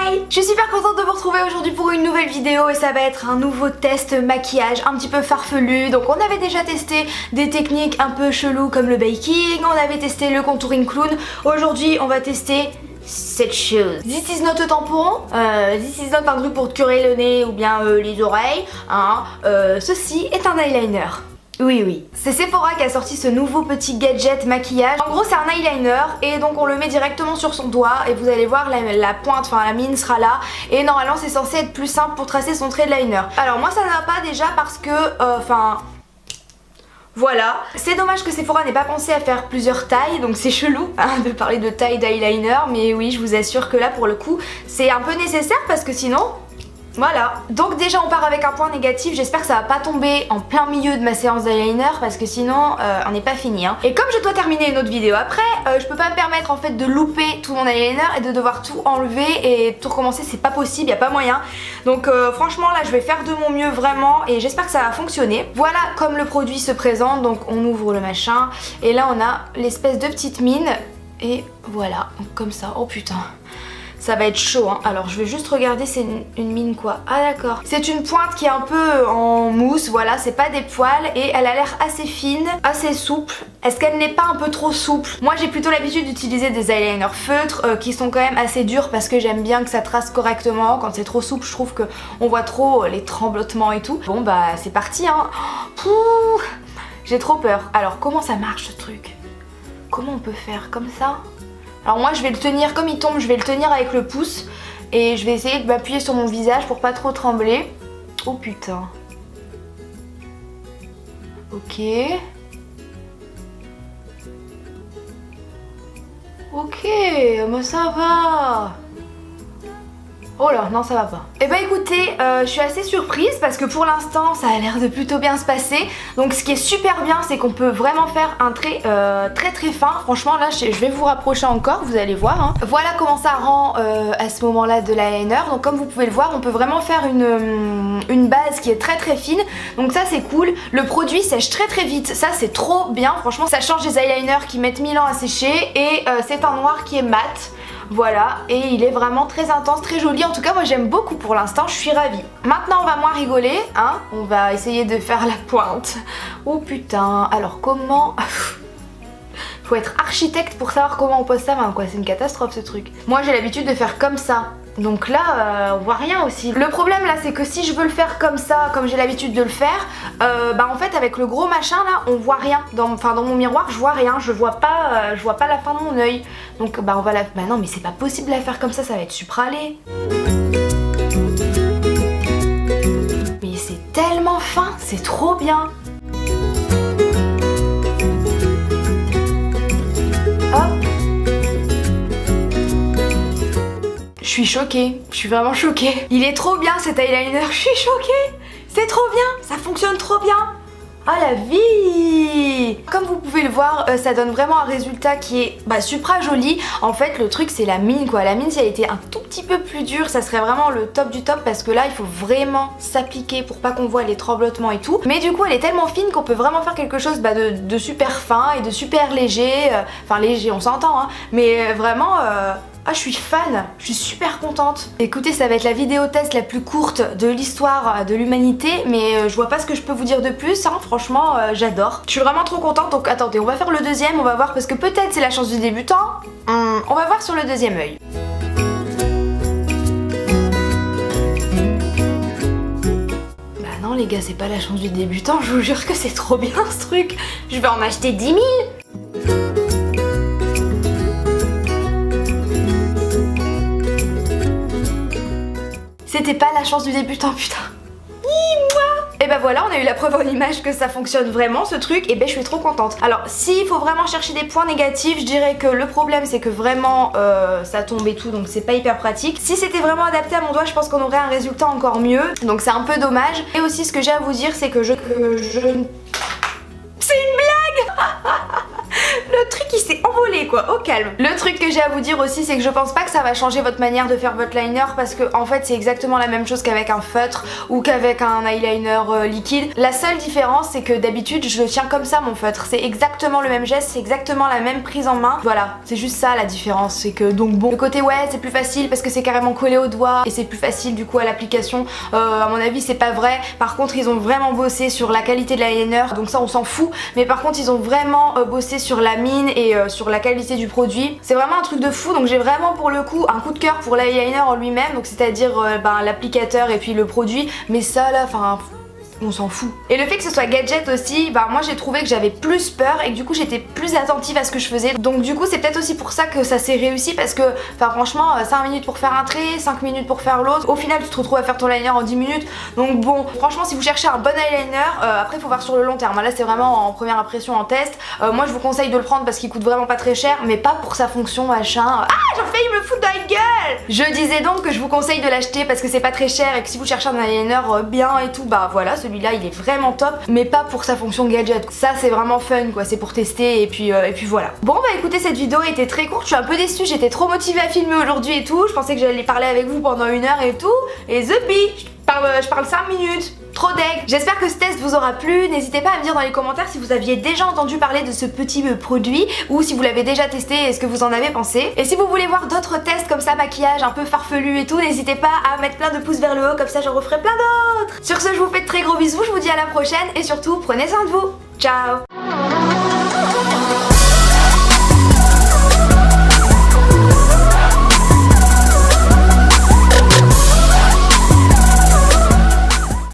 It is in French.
Hi! Je suis super contente de vous retrouver aujourd'hui pour une nouvelle vidéo et ça va être un nouveau test maquillage un petit peu farfelu. Donc on avait déjà testé des techniques un peu cheloues comme le baking, on avait testé le contouring clown. Aujourd'hui on va tester cette chose. This is not a tampon, this is not un truc pour te curer le nez ou bien les oreilles, hein. Ceci est un eyeliner. Oui, c'est Sephora qui a sorti ce nouveau petit gadget maquillage. En gros c'est un eyeliner et donc on le met directement sur son doigt et vous allez voir la pointe, enfin la mine sera là et normalement c'est censé être plus simple pour tracer son trait de liner. Alors moi ça ne va pas déjà parce que voilà, c'est dommage que Sephora n'ait pas pensé à faire plusieurs tailles, donc c'est chelou hein, de parler de taille d'eyeliner, mais oui je vous assure que là pour le coup c'est un peu nécessaire parce que sinon... Voilà, donc déjà on part avec un point négatif, j'espère que ça va pas tomber en plein milieu de ma séance d'eyeliner parce que sinon on n'est pas fini hein. Et comme je dois terminer une autre vidéo après, je peux pas me permettre en fait de louper tout mon eyeliner et de devoir tout enlever et tout recommencer, c'est pas possible, y a pas moyen. Donc franchement là je vais faire de mon mieux vraiment et j'espère que ça va fonctionner. Voilà comme le produit se présente, donc on ouvre le machin et là on a l'espèce de petite mine et voilà, donc comme ça, oh putain. Ça va être chaud hein. Alors je vais juste regarder, c'est une mine quoi. Ah d'accord. C'est une pointe qui est un peu en mousse, voilà, c'est pas des poils et elle a l'air assez fine, assez souple. Est-ce qu'elle n'est pas un peu trop souple? Moi j'ai plutôt l'habitude d'utiliser des eyeliners feutres qui sont quand même assez durs parce que j'aime bien que ça trace correctement. Quand c'est trop souple je trouve que on voit trop les tremblotements et tout. Bon bah c'est parti hein. J'ai trop peur. Alors comment ça marche ce truc? Comment on peut faire comme ça? Alors moi je vais le tenir comme il tombe, je vais le tenir avec le pouce et je vais essayer de m'appuyer sur mon visage pour pas trop trembler. Oh putain. Ok. Ok, mais ça va. Oh là, non ça va pas. Et bah écoutez, je suis assez surprise parce que pour l'instant ça a l'air de plutôt bien se passer. Donc ce qui est super bien c'est qu'on peut vraiment faire un trait très fin. Franchement là je vais vous rapprocher encore, vous allez voir hein. Voilà comment ça rend à ce moment là de l'eyeliner. Donc comme vous pouvez le voir on peut vraiment faire une base qui est très fine. Donc ça c'est cool. Le produit sèche très vite, ça c'est trop bien. Franchement ça change des eyeliners qui mettent 1000 ans à sécher. Et c'est un noir qui est mat. Voilà, et il est vraiment très intense, très joli. En tout cas moi j'aime beaucoup pour l'instant, je suis ravie. Maintenant on va moins rigoler, hein. On va essayer de faire la pointe. Oh putain, alors comment... Faut être architecte pour savoir comment on pose sa main quoi, c'est une catastrophe ce truc. Moi j'ai l'habitude de faire comme ça. Donc là on voit rien aussi. Le problème là c'est que si je veux le faire comme ça, comme j'ai l'habitude de le faire, bah en fait avec le gros machin là on voit rien. Dans mon miroir je vois rien, je vois pas la fin de mon œil. Donc bah on va la... Bah non mais c'est pas possible de la faire comme ça va être supralé. Mais c'est tellement fin, c'est trop bien. Je suis choquée, je suis vraiment choquée. Il est trop bien cet eyeliner, je suis choquée. C'est trop bien, ça fonctionne trop bien. Ah la vie! Comme vous pouvez le voir, ça donne vraiment un résultat qui est supra joli. En fait le truc c'est la mine quoi. La mine si elle était un tout petit peu plus dure ça serait vraiment le top du top parce que là il faut vraiment s'appliquer pour pas qu'on voit les tremblotements et tout. Mais du coup elle est tellement fine qu'on peut vraiment faire quelque chose de super fin et de super léger. Enfin léger on s'entend hein. Mais vraiment... Ah je suis fan, je suis super contente. Écoutez ça va être la vidéo test la plus courte de l'histoire de l'humanité mais je vois pas ce que je peux vous dire de plus hein. Franchement j'adore. Je suis vraiment trop contente donc attendez on va faire le deuxième, on va voir parce que peut-être c'est la chance du débutant. On va voir sur le deuxième œil. Bah non les gars c'est pas la chance du débutant, je vous jure que c'est trop bien ce truc. Je vais en acheter 10 000. C'était pas la chance du débutant, putain. Et bah voilà, on a eu la preuve en image que ça fonctionne vraiment ce truc et ben je suis trop contente. Alors s'il faut vraiment chercher des points négatifs, je dirais que le problème c'est que vraiment ça tombe et tout donc c'est pas hyper pratique. Si c'était vraiment adapté à mon doigt je pense qu'on aurait un résultat encore mieux donc c'est un peu dommage. Et aussi ce que j'ai à vous dire c'est que c'est une blague. Le truc il s'est m'envoler quoi, au calme. Le truc que j'ai à vous dire aussi, c'est que je pense pas que ça va changer votre manière de faire votre liner parce que en fait c'est exactement la même chose qu'avec un feutre ou qu'avec un eyeliner liquide. La seule différence c'est que d'habitude je le tiens comme ça mon feutre, c'est exactement le même geste, c'est exactement la même prise en main. Voilà, c'est juste ça la différence, c'est que donc bon, le côté ouais c'est plus facile parce que c'est carrément collé au doigt et c'est plus facile du coup à l'application, à mon avis c'est pas vrai. Par contre ils ont vraiment bossé sur la qualité de l'eyeliner, donc ça on s'en fout, mais par contre ils ont vraiment bossé sur la mine et sur la qualité du produit. C'est vraiment un truc de fou, donc j'ai vraiment pour le coup un coup de cœur pour l'eyeliner en lui-même, donc c'est-à-dire l'applicateur et puis le produit, mais ça là, enfin on s'en fout. Et le fait que ce soit gadget aussi, bah moi j'ai trouvé que j'avais plus peur et que du coup j'étais plus attentive à ce que je faisais. Donc du coup c'est peut-être aussi pour ça que ça s'est réussi parce que enfin franchement 5 minutes pour faire un trait, 5 minutes pour faire l'autre, au final tu te retrouves à faire ton liner en 10 minutes. Donc bon, franchement si vous cherchez un bon eyeliner, après faut voir sur le long terme. Là c'est vraiment en première impression, en test. Moi je vous conseille de le prendre parce qu'il coûte vraiment pas très cher, mais pas pour sa fonction machin. Ah j'ai failli me foutre dans la gueule. Je disais donc que je vous conseille de l'acheter parce que c'est pas très cher et que si vous cherchez un eyeliner bien et tout, bah voilà, celui-là il est vraiment top, mais pas pour sa fonction gadget. Ça c'est vraiment fun quoi, c'est pour tester et puis voilà. Bon bah écoutez, cette vidéo était très courte, je suis un peu déçue, j'étais trop motivée à filmer aujourd'hui et tout, je pensais que j'allais parler avec vous pendant 1 heure et tout, et the bee, je parle 5 minutes. Trop deg. J'espère que ce test vous aura plu. N'hésitez pas à me dire dans les commentaires si vous aviez déjà entendu parler de ce petit produit ou si vous l'avez déjà testé et ce que vous en avez pensé. Et si vous voulez voir d'autres tests comme ça, maquillage un peu farfelu et tout, n'hésitez pas à mettre plein de pouces vers le haut, comme ça j'en referai plein d'autres. Sur ce, je vous fais de très gros bisous, je vous dis à la prochaine et surtout prenez soin de vous. Ciao.